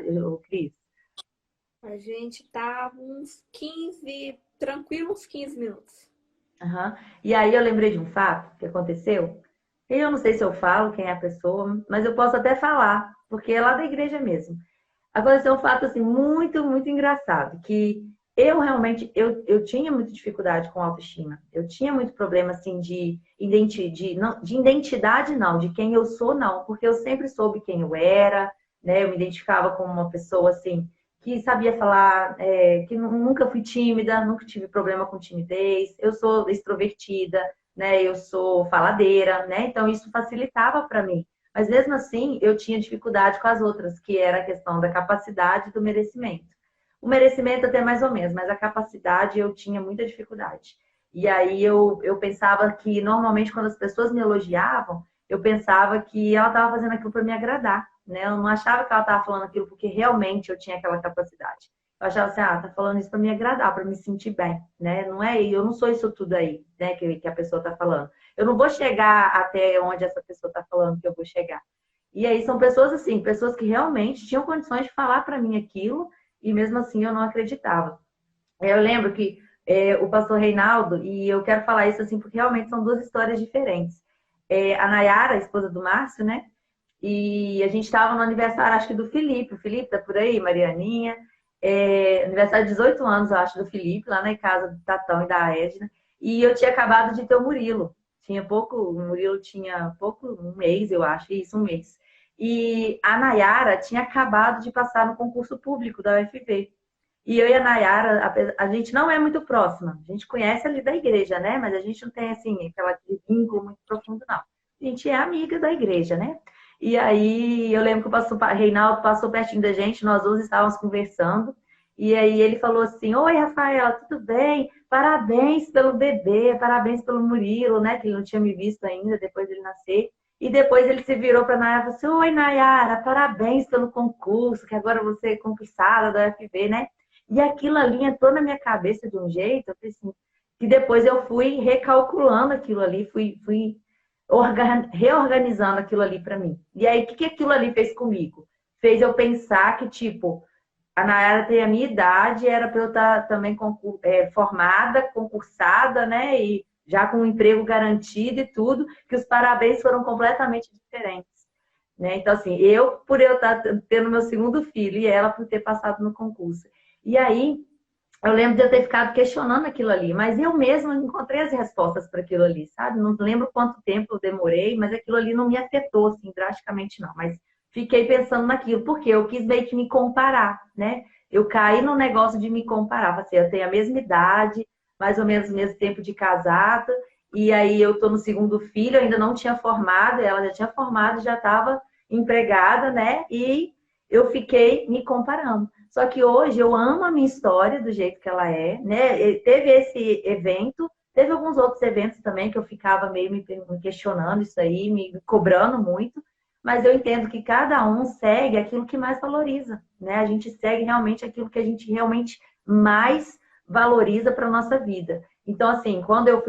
Cris? A gente tá uns 15, tranquilos 15 minutos. Uhum. E aí eu lembrei de um fato que aconteceu. Eu não sei se eu falo quem é a pessoa, mas eu posso até falar, porque é lá da igreja mesmo. Aconteceu um fato assim muito engraçado, que eu realmente eu tinha muita dificuldade com autoestima. Eu tinha muito problema assim de identidade não, de quem eu sou não, porque eu sempre soube quem eu era, né? Eu me identificava como uma pessoa assim que sabia falar, que nunca fui tímida, nunca tive problema com timidez. Eu sou extrovertida, né? Eu sou faladeira, né? Então isso facilitava para mim. Mas mesmo assim, eu tinha dificuldade com as outras, que era a questão da capacidade e do merecimento. O merecimento até mais ou menos, mas a capacidade eu tinha muita dificuldade. E aí eu pensava que normalmente quando as pessoas me elogiavam, eu pensava que ela estava fazendo aquilo para me agradar, né? Eu não achava que ela estava falando aquilo porque realmente eu tinha aquela capacidade. Eu achava assim, tá falando isso para me agradar, para me sentir bem, né? Não é, eu não sou isso tudo aí, né, que a pessoa está falando. Eu não vou chegar até onde essa pessoa está falando que eu vou chegar. E aí são pessoas assim, pessoas que realmente tinham condições de falar para mim aquilo e mesmo assim eu não acreditava. Eu lembro que o pastor Reinaldo, e eu quero falar isso assim porque realmente são duas histórias diferentes. A Nayara, a esposa do Márcio, né? E a gente estava no aniversário, acho que do Felipe. O Felipe tá por aí, Marianinha. Aniversário de 18 anos, eu acho, do Felipe, lá na casa do Tatão e da Edna. E eu tinha acabado de ter o Murilo. O Murilo tinha pouco, um mês, eu acho, isso, um mês. E a Nayara tinha acabado de passar no concurso público da UFV. E eu e a Nayara, a gente não é muito próxima. A gente conhece ali da igreja, né? Mas a gente não tem, assim, aquele vínculo muito profundo, não. A gente é amiga da igreja, né? E aí eu lembro que o Reinaldo passou pertinho da gente, nós duas estávamos conversando. E aí ele falou assim: Oi, Rafaela, tudo bem? Parabéns pelo bebê, parabéns pelo Murilo, né? Que ele não tinha me visto ainda depois dele nascer. E depois ele se virou para a Nayara e falou assim: Oi, Nayara, parabéns pelo concurso, que agora você é concursada da UFV, né? E aquilo ali entrou na minha cabeça de um jeito, eu falei assim, que depois eu fui recalculando aquilo ali, fui reorganizando aquilo ali para mim. E aí, o que aquilo ali fez comigo? Fez eu pensar que, tipo, a Nayara tem a minha idade, era para eu estar também formada, concursada, né? E já com um emprego garantido e tudo, que os parabéns foram completamente diferentes. Né? Então, assim, por eu estar tendo meu segundo filho e ela por ter passado no concurso. E aí, eu lembro de eu ter ficado questionando aquilo ali, mas eu mesma encontrei as respostas para aquilo ali, sabe? Não lembro quanto tempo eu demorei, mas aquilo ali não me afetou, assim, drasticamente não. Mas fiquei pensando naquilo, porque eu quis meio que me comparar, né? Eu caí no negócio de me comparar. Assim, eu tenho a mesma idade, mais ou menos o mesmo tempo de casada, e aí eu tô no segundo filho, ainda não tinha formado, ela já tinha formado, já estava empregada, né? E eu fiquei me comparando. Só que hoje eu amo a minha história do jeito que ela é, né? Teve esse evento, teve alguns outros eventos também que eu ficava meio me questionando isso aí, me cobrando muito, mas eu entendo que cada um segue aquilo que mais valoriza, né? A gente segue realmente aquilo que a gente realmente mais valoriza para nossa vida. Então, assim, quando eu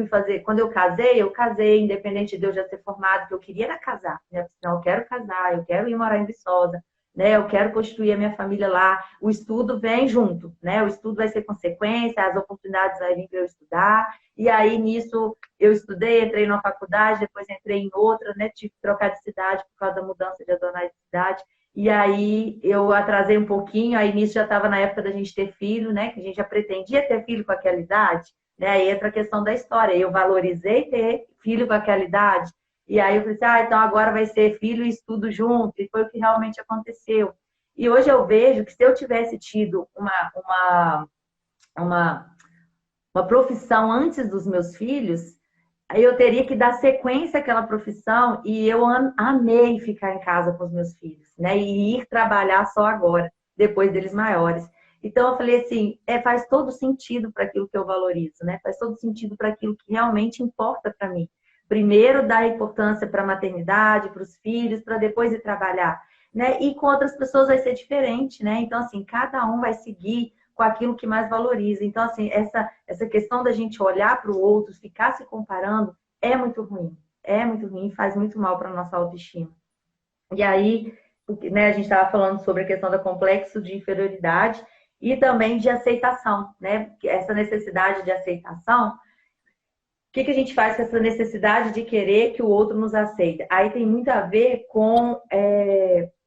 casei, independente de eu já ser formada, que eu queria era casar, né? Então, eu quero casar, eu quero ir morar em Viçosa, né? Eu quero construir a minha família lá. O estudo vem junto, né? O estudo vai ser consequência, as oportunidades vão vir para eu estudar. E aí, nisso, eu estudei, entrei numa faculdade, depois entrei em outra, né? Tive que trocar de cidade por causa da mudança de Adonai de cidade. E aí, eu atrasei um pouquinho, aí nisso já estava na época da gente ter filho, né? Que a gente já pretendia ter filho com aquela idade, né? Aí entra a questão da história. Eu valorizei ter filho com aquela idade, e aí eu falei assim, então agora vai ser filho e estudo junto, e foi o que realmente aconteceu. E hoje eu vejo que se eu tivesse tido uma profissão antes dos meus filhos, Aí eu teria que dar sequência àquela profissão e eu amei ficar em casa com os meus filhos, né? E ir trabalhar só agora, depois deles maiores. Então eu falei assim, faz todo sentido para aquilo que eu valorizo, né? Faz todo sentido para aquilo que realmente importa para mim. Primeiro dar importância para a maternidade, para os filhos, para depois ir trabalhar, né? E com outras pessoas vai ser diferente, né? Então assim, cada um vai seguir com aquilo que mais valoriza. Então, assim, essa questão da gente olhar para o outro, ficar se comparando, é muito ruim. É muito ruim, faz muito mal para a nossa autoestima. E aí, né, a gente estava falando sobre a questão do complexo de inferioridade e também de aceitação, né? Essa necessidade de aceitação. O que a gente faz com essa necessidade de querer que o outro nos aceite? Aí tem muito a ver com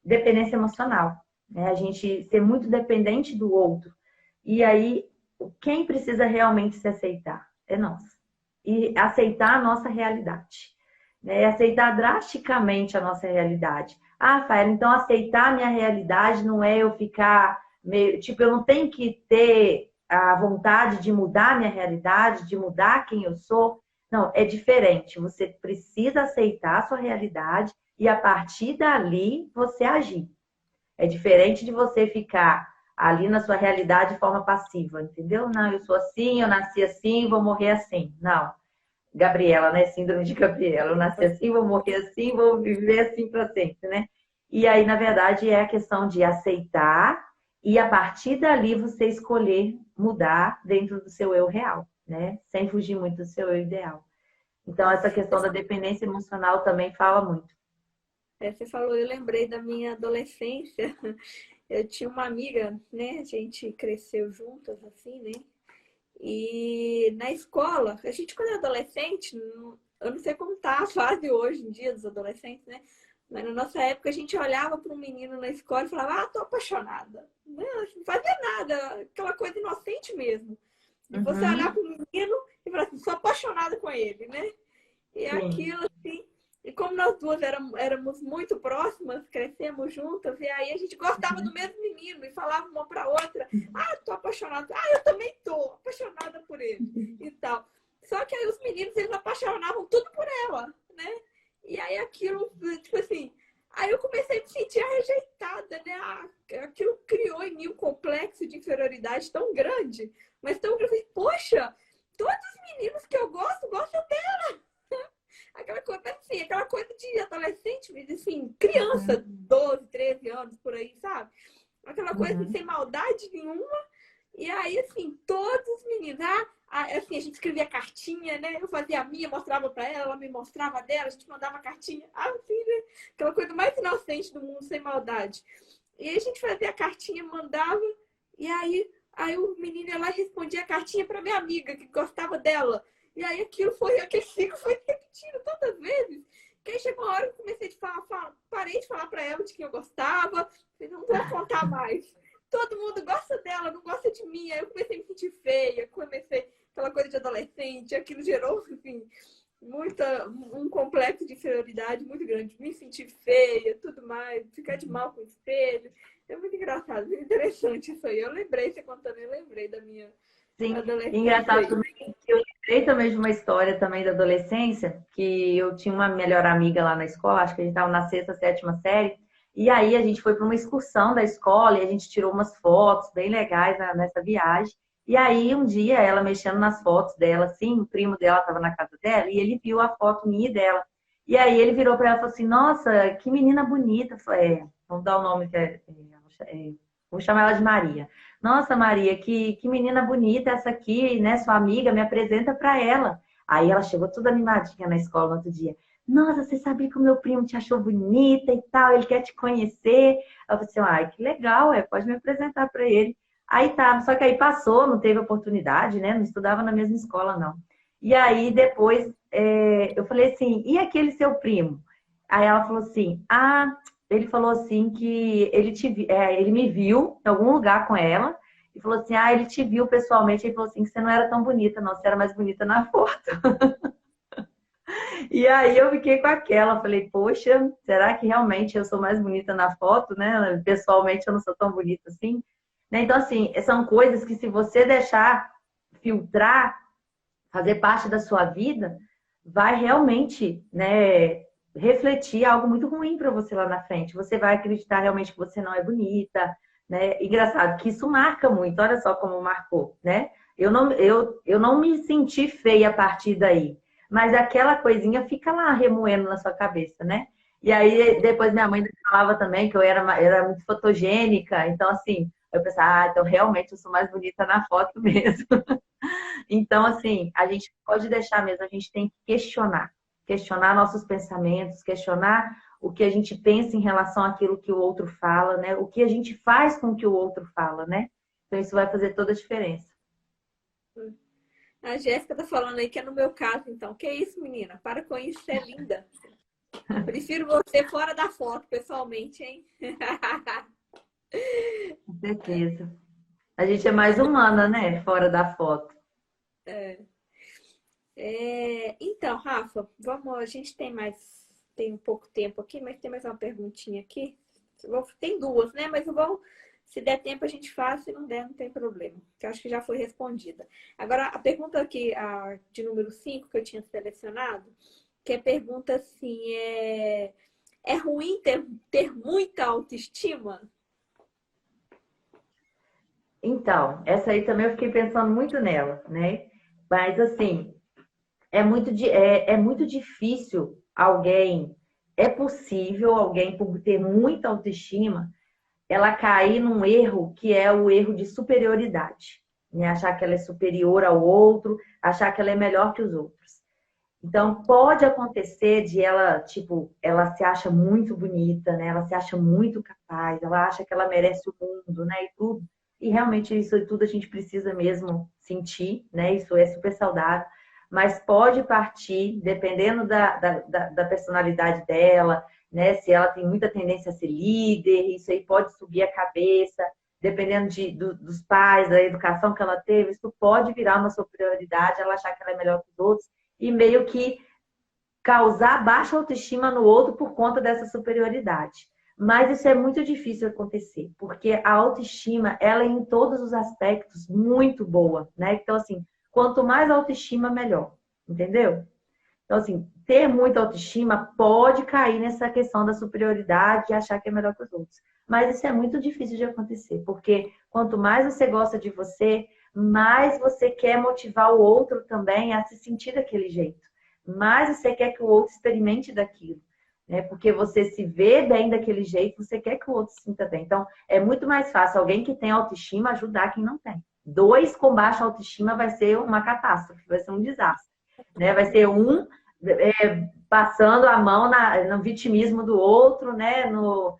dependência emocional, né? A gente ser muito dependente do outro. E aí, quem precisa realmente se aceitar? É nós. E aceitar a nossa realidade. Né? Aceitar drasticamente a nossa realidade. Ah, Faela, então aceitar a minha realidade não é eu ficar meio... Tipo, eu não tenho que ter a vontade de mudar a minha realidade, de mudar quem eu sou. Não, é diferente. Você precisa aceitar a sua realidade e a partir dali você agir. É diferente de você ficar ali na sua realidade de forma passiva, entendeu? Não, eu sou assim, eu nasci assim, vou morrer assim. Não. Gabriela, né? Síndrome de Gabriela. Eu nasci assim, vou morrer assim, vou viver assim para sempre, né? E aí, na verdade, é a questão de aceitar e a partir dali você escolher mudar dentro do seu eu real, né? Sem fugir muito do seu eu ideal. Então, essa questão da dependência emocional também fala muito. Você falou, eu lembrei da minha adolescência. Eu tinha uma amiga, né? A gente cresceu juntas, assim, né? E na escola, a gente quando é adolescente, eu não sei como tá a fase hoje em dia dos adolescentes, né? Mas na nossa época a gente olhava para um menino na escola e falava, tô apaixonada. Não fazia nada, aquela coisa inocente mesmo. De você olhar Uhum. para o menino e falar assim, sou apaixonada com ele, né? E Sim. aquilo, assim, e como nós duas éramos muito próximas, crescemos juntas, e aí a gente gostava do mesmo menino e falava uma para outra, tô apaixonada, eu também tô apaixonada por ele e tal. Só que aí os meninos, eles apaixonavam tudo por ela, né? E aí aquilo, tipo assim, aí eu comecei a me sentir rejeitada, né? Aquilo criou em mim um complexo de inferioridade tão grande, mas tão grande, poxa, todos os meninos que eu gosto, gostam dela. Aquela coisa, assim, aquela coisa de adolescente, assim, criança, Uhum. 12, 13 anos, por aí, sabe? Aquela coisa assim, Uhum. sem maldade nenhuma. E aí, assim, todos os meninos, assim, a gente escrevia cartinha, né? Eu fazia a minha, mostrava pra ela, ela me mostrava a dela, a gente mandava cartinha. Assim, né? Aquela coisa mais inocente do mundo, sem maldade. E aí a gente fazia a cartinha, mandava, e aí o menino ia lá e respondia a cartinha pra minha amiga, que gostava dela. E aí aquele ciclo foi se repetindo tantas vezes, que aí chegou uma hora que eu comecei a falar, parei de falar pra ela de quem eu gostava, não vou contar mais. Todo mundo gosta dela, não gosta de mim. Aí eu comecei a me sentir feia, comecei aquela coisa de adolescente, aquilo gerou, enfim, um complexo de inferioridade muito grande. Me sentir feia, tudo mais, ficar de mal com o espelho. É muito engraçado, muito interessante isso aí. Eu lembrei, você contando, eu lembrei da minha Sim, e adolescência engraçado aí. também que eu lembrei também de uma história também da adolescência, que eu tinha uma melhor amiga lá na escola, acho que a gente estava na sexta, sétima série, e aí a gente foi para uma excursão da escola e a gente tirou umas fotos bem legais nessa viagem. E aí um dia ela mexendo nas fotos dela, assim, o primo dela estava na casa dela e ele viu a foto minha e dela. E aí ele virou para ela e falou assim: Nossa, que menina bonita. Vamos dar o nome vou chamar ela de Maria. Nossa, Maria, que menina bonita essa aqui, né? Sua amiga, me apresenta para ela. Aí ela chegou toda animadinha na escola no outro dia. Nossa, você sabia que o meu primo te achou bonita e tal, ele quer te conhecer. Eu falei assim, ai, que legal, pode me apresentar para ele. Aí tá, só que aí passou, não teve oportunidade, né? Não estudava na mesma escola, não. E aí depois eu falei assim, e aquele seu primo? Aí ela falou assim, ele falou assim que ele me viu em algum lugar com ela e falou assim, ele te viu pessoalmente e falou assim que você não era tão bonita, não, você era mais bonita na foto. E aí eu fiquei com aquela, falei, poxa, será que realmente eu sou mais bonita na foto, né? Pessoalmente eu não sou tão bonita assim. Né? Então, assim, são coisas que se você deixar filtrar, fazer parte da sua vida, vai realmente, né, refletir algo muito ruim para você lá na frente. Você vai acreditar realmente que você não é bonita, né? Engraçado que isso marca muito, olha só como marcou, né? Eu não me senti feia a partir daí, mas aquela coisinha fica lá remoendo na sua cabeça, né? E aí depois minha mãe falava também que era muito fotogênica, então assim, eu pensava, então realmente eu sou mais bonita na foto mesmo. Então, assim, a gente pode deixar mesmo, a gente tem que questionar nossos pensamentos, questionar o que a gente pensa em relação àquilo que o outro fala, né? O que a gente faz com o que o outro fala, né? Então, isso vai fazer toda a diferença. A Jéssica tá falando aí que é no meu caso, então. Que isso, menina? Para com isso, você é linda. Prefiro você fora da foto, pessoalmente, hein? Com certeza. A gente é mais humana, né? Fora da foto. Então, Rafa, vamos, a gente tem um pouco tempo aqui, mas tem mais uma perguntinha aqui. Tem duas, né? Mas eu vou, se der tempo a gente faz, se não der, não tem problema. Que eu acho que já foi respondida. Agora, a pergunta aqui, de número 5 que eu tinha selecionado, que é pergunta assim, é ruim ter muita autoestima? Então, essa aí também eu fiquei pensando muito nela, né? Mas, assim, é muito difícil alguém. É possível alguém, por ter muita autoestima, ela cair num erro que é o erro de superioridade. Né? Achar que ela é superior ao outro, achar que ela é melhor que os outros. Então, pode acontecer de ela, tipo, ela se acha muito bonita, né? Ela se acha muito capaz, ela acha que ela merece o mundo, né? E tudo. E realmente isso tudo a gente precisa mesmo sentir, né? Isso é super saudável. Mas pode partir, dependendo da personalidade dela, né? Se ela tem muita tendência a ser líder, isso aí pode subir a cabeça, dependendo dos pais, da educação que ela teve, isso pode virar uma superioridade, ela achar que ela é melhor que os outros e meio que causar baixa autoestima no outro por conta dessa superioridade. Mas isso é muito difícil acontecer, porque a autoestima, ela é em todos os aspectos muito boa, né? Então, assim, quanto mais autoestima, melhor, entendeu? Então, assim, ter muita autoestima pode cair nessa questão da superioridade e achar que é melhor que os outros. Mas isso é muito difícil de acontecer, porque quanto mais você gosta de você, mais você quer motivar o outro também a se sentir daquele jeito. Mais você quer que o outro experimente daquilo. Né? Porque você se vê bem daquele jeito, você quer que o outro se sinta bem. Então, é muito mais fácil alguém que tem autoestima ajudar quem não tem. Dois com baixa autoestima vai ser uma catástrofe, vai ser um desastre. Né? Vai ser um passando a mão no vitimismo do outro, né? No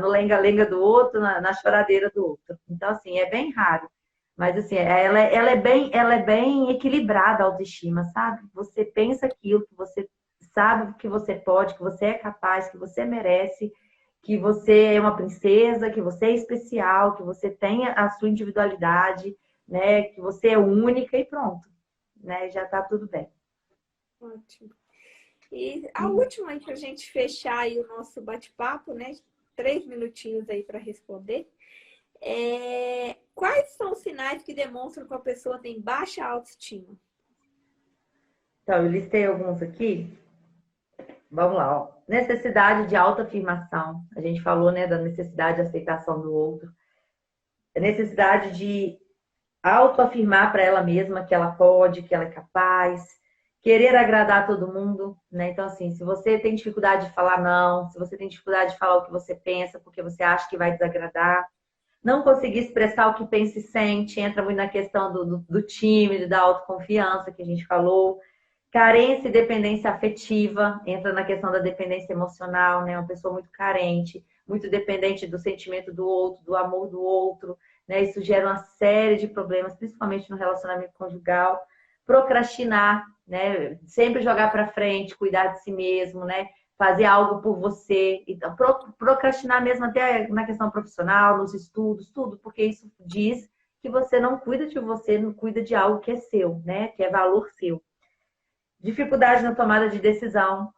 lenga-lenga do outro, na choradeira do outro. Então, assim, é bem raro. Mas, assim, ela é bem equilibrada a autoestima, sabe? Você pensa aquilo, que você sabe que você pode, que você é capaz, que você merece, que você é uma princesa, que você é especial, que você tem a sua individualidade, né? Que você é única e pronto. Né? Já tá tudo bem. Ótimo. E a última aí para a gente fechar aí o nosso bate-papo, né? 3 minutinhos aí para responder. Quais são os sinais que demonstram que a pessoa tem baixa autoestima? Então, eu listei alguns aqui. Vamos lá, ó. Necessidade de autoafirmação. A gente falou, né, da necessidade de aceitação do outro. A necessidade de autoafirmar para ela mesma que ela pode, que ela é capaz. Querer agradar todo mundo, né? Então, assim, se você tem dificuldade de falar não, se você tem dificuldade de falar o que você pensa porque você acha que vai desagradar, não conseguir expressar o que pensa e sente, entra muito na questão do tímido, da autoconfiança que a gente falou. Carência e dependência afetiva, entra na questão da dependência emocional, né? Uma pessoa muito carente, muito dependente do sentimento do outro, do amor do outro, né? Isso gera uma série de problemas, principalmente no relacionamento conjugal. Procrastinar, né? Sempre jogar para frente, cuidar de si mesmo, né? Fazer algo por você. Então, procrastinar mesmo até na questão profissional, nos estudos, tudo, porque isso diz que você não cuida de você, não cuida de algo que é seu, né? Que é valor seu. Dificuldade na tomada de decisão.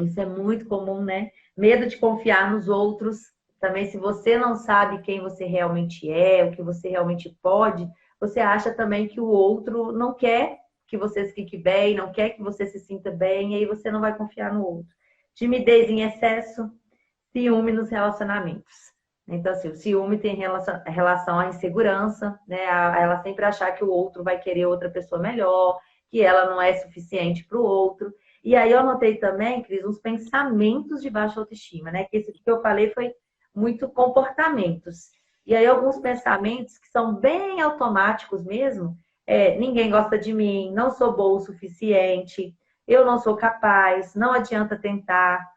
Isso é muito comum, né? Medo de confiar nos outros. Também, se você não sabe quem você realmente é, o que você realmente pode, você acha também que o outro não quer que você fique bem, não quer que você se sinta bem, e aí você não vai confiar no outro. Timidez em excesso, ciúme nos relacionamentos. Então, assim, o ciúme tem relação à insegurança, né? A ela sempre achar que o outro vai querer outra pessoa melhor, que ela não é suficiente para o outro. E aí eu notei também, Cris, uns pensamentos de baixa autoestima, né? Que esse que eu falei foi muito comportamentos. E aí alguns pensamentos que são bem automáticos mesmo, ninguém gosta de mim, não sou boa o suficiente, eu não sou capaz, não adianta tentar,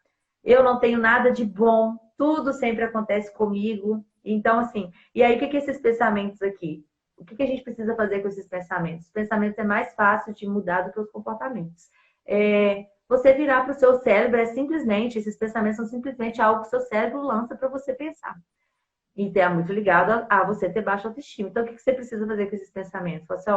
eu não tenho nada de bom, tudo sempre acontece comigo. Então, assim, e aí o que esses pensamentos aqui? O que a gente precisa fazer com esses pensamentos? Os pensamentos é mais fácil de mudar do que os comportamentos. Você virar para o seu cérebro esses pensamentos são simplesmente algo que o seu cérebro lança para você pensar. Então, é muito ligado a você ter baixa autoestima. Então, o que você precisa fazer com esses pensamentos? Você,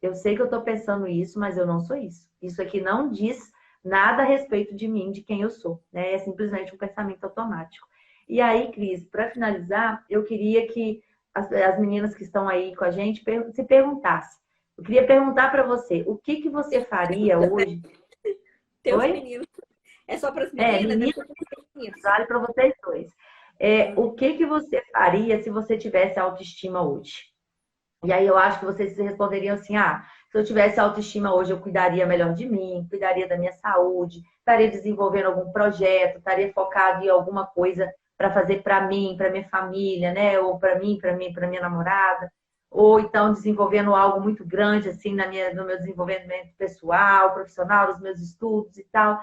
eu sei que eu estou pensando isso, mas eu não sou isso. Isso aqui não diz nada a respeito de mim, de quem eu sou, né? É simplesmente um pensamento automático. E aí, Cris, para finalizar, eu queria que as meninas que estão aí com a gente se perguntassem. Eu queria perguntar para você, o que você faria hoje? Teus Oi? meninos. É só para as meninas? Meninas, vale para vocês dois. O que você faria se você tivesse autoestima hoje? E aí eu acho que vocês responderiam assim, se eu tivesse autoestima hoje, eu cuidaria melhor de mim, cuidaria da minha saúde, estaria desenvolvendo algum projeto, estaria focado em alguma coisa para fazer para mim, para minha família, né? Ou para mim, para minha namorada. Ou então desenvolvendo algo muito grande, assim, no meu desenvolvimento pessoal, profissional, nos meus estudos e tal.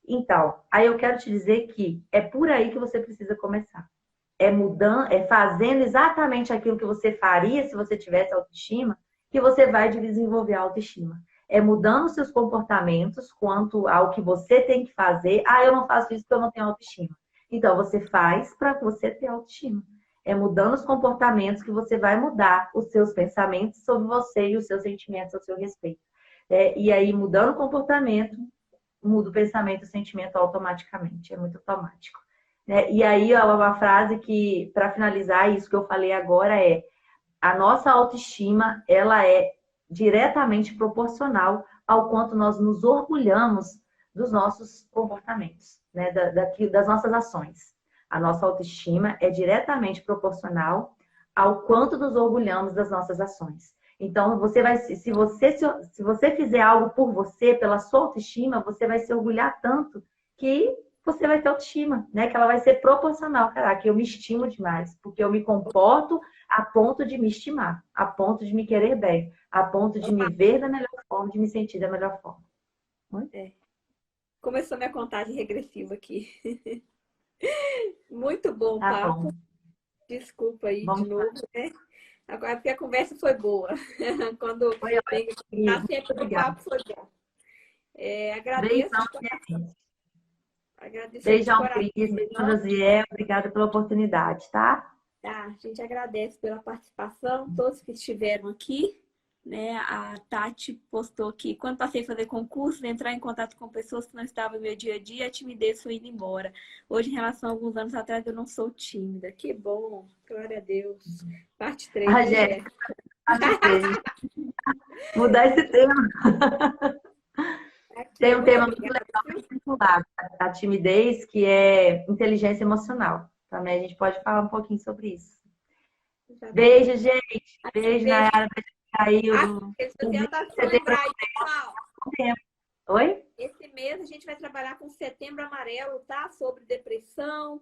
Então, aí eu quero te dizer que é por aí que você precisa começar. Fazendo exatamente aquilo que você faria se você tivesse autoestima, que você vai desenvolver a autoestima. É mudando seus comportamentos quanto ao que você tem que fazer. Eu não faço isso porque eu não tenho autoestima. Então, você faz para você ter autoestima. É mudando os comportamentos que você vai mudar os seus pensamentos sobre você e os seus sentimentos ao seu respeito. E aí, mudando o comportamento, muda o pensamento e o sentimento automaticamente. É muito automático. E aí, uma frase que, para finalizar isso que eu falei agora, a nossa autoestima, ela é diretamente proporcional ao quanto nós nos orgulhamos dos nossos comportamentos, né? Das nossas ações. A nossa autoestima é diretamente proporcional ao quanto nos orgulhamos das nossas ações. Então, se você fizer algo por você, pela sua autoestima, você vai se orgulhar tanto que você vai ter autoestima, né? Que ela vai ser proporcional. Caraca, eu me estimo demais, porque eu me comporto a ponto de me estimar, a ponto de me querer bem, a ponto de me ver da melhor forma, de me sentir da melhor forma. Começou minha contagem regressiva aqui. Muito bom, Tá papo. bom. Desculpa aí de novo, né? Agora, porque a conversa foi boa. Quando tem sempre o papo foi bom. Agradeço. Beijão, Cris. Beijão, Josiel. Obrigada pela oportunidade, tá? Tá, a gente agradece pela participação, todos que estiveram aqui. Né? A Tati postou aqui, quando passei a fazer concurso, entrar em contato com pessoas que não estavam no meu dia a dia, a timidez foi indo embora. Hoje, em relação a alguns anos atrás, eu não sou tímida. Que bom, glória a Deus. Parte 3, né, Jéssica? Parte 3. Mudar esse tema. Tem um tema muito legal para circular, a timidez, que é inteligência emocional. Também a gente pode falar um pouquinho sobre isso. Beijo, gente. Beijo, Nayara. Oi? Esse mês a gente vai trabalhar com Setembro Amarelo, tá? Sobre depressão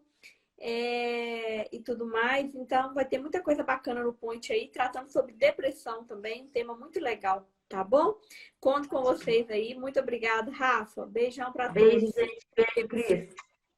e tudo mais. Então vai ter muita coisa bacana no Point aí, tratando sobre depressão também, um tema muito legal, tá bom? Conto com vocês aí. Muito obrigada, Rafa. Beijão pra todos. Beijo, gente. Beijo, Cris.